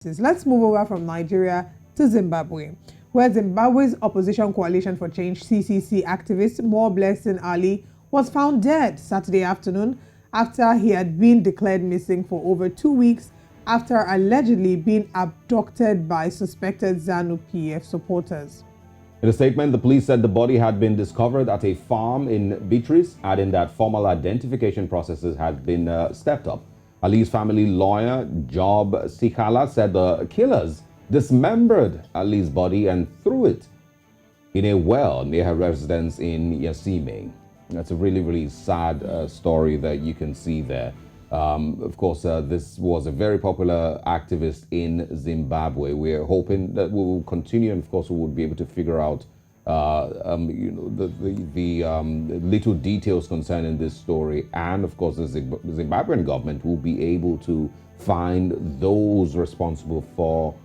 Let's move over from Nigeria to Zimbabwe, where Zimbabwe's opposition coalition for change CCC activist Moreblessing Ali was found dead Saturday afternoon after he had been declared missing for over 2 weeks after allegedly being abducted by suspected Zanu PF supporters. In a statement, the police said the body had been discovered at a farm in Beatrice, adding that formal identification processes had been stepped up. Ali's family lawyer, Job Sikhala, said the killers dismembered Ali's body and threw it in a well near her residence in Yasime. That's a really sad story that you can see there. Of course, this was a very popular activist in Zimbabwe. We're hoping that we will continue, and of course, we will be able to figure out the little details concerning this story, and of course the Zimbabwean government will be able to find those responsible for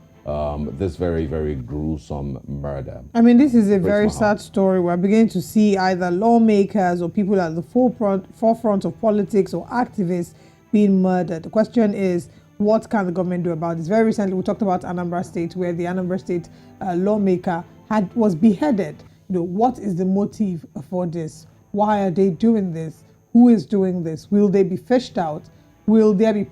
this very gruesome murder. I mean, this is a very sad story. We're beginning to see either lawmakers or people at the forefront of politics or activists being murdered. The question is, what can the government do about this? Very recently, we talked about Anambra State, where the Anambra State lawmaker was beheaded. You know, what is the motive for this? Why are they doing this? Who is doing this? Will they be fished out? Will there be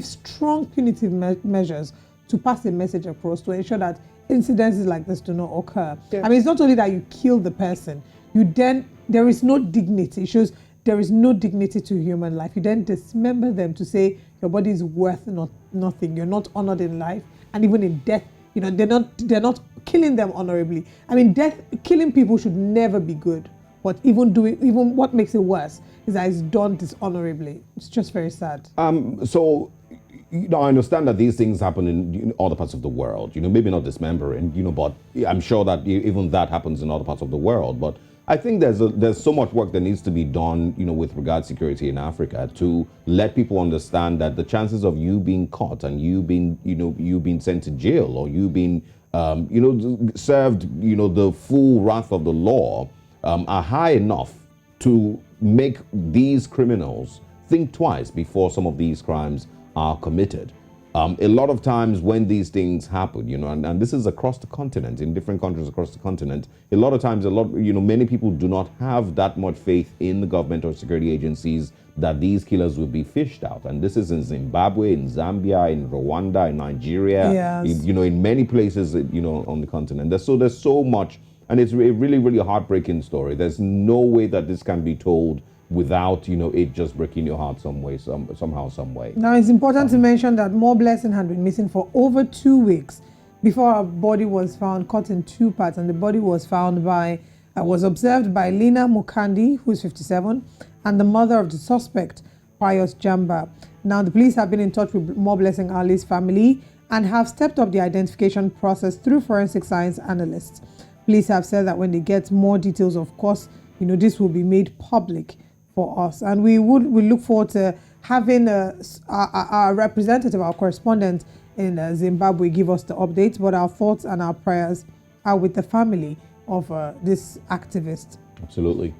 strong punitive measures to pass a message across to ensure that incidences like this do not occur? Yeah. I mean, it's not only that you kill the person, there is no dignity. It shows there is no dignity to human life. You then dismember them to say your body is worth nothing. You're not honored in life, and even in death. You know, they're not killing them honorably. I mean, killing people should never be good. But even what makes it worse is that it's done dishonorably. It's just very sad. So, you know, I understand that these things happen in other parts of the world. You know, maybe not dismembering. You know, but I'm sure that even that happens in other parts of the world. But I think there's so much work that needs to be done, you know, with regard to security in Africa, to let people understand that the chances of you being caught and you being sent to jail, or you being served, you know, the full wrath of the law are high enough to make these criminals think twice before some of these crimes are committed. A lot of times when these things happen, you know, and this is across the continent, in different countries across the continent, a lot of times, many people do not have that much faith in the government or security agencies that these killers will be fished out. And this is in Zimbabwe, in Zambia, in Rwanda, in Nigeria, yes. In many places, on the continent. There's so much, and it's a really heartbreaking story. There's no way that this can be told without, it just breaking your heart somehow, some way. Now, it's important to mention that Moreblessing had been missing for over 2 weeks before her body was found, cut in 2 parts, and the body was found was observed by Lina Mukandi, who is 57, and the mother of the suspect, Pius Jamba. Now, the police have been in touch with Moreblessing Ali's family and have stepped up the identification process through forensic science analysts. Police have said that when they get more details, of course, this will be made public for us, and we look forward to having our representative, our correspondent in Zimbabwe, give us the updates. But our thoughts and our prayers are with the family of this activist. Absolutely.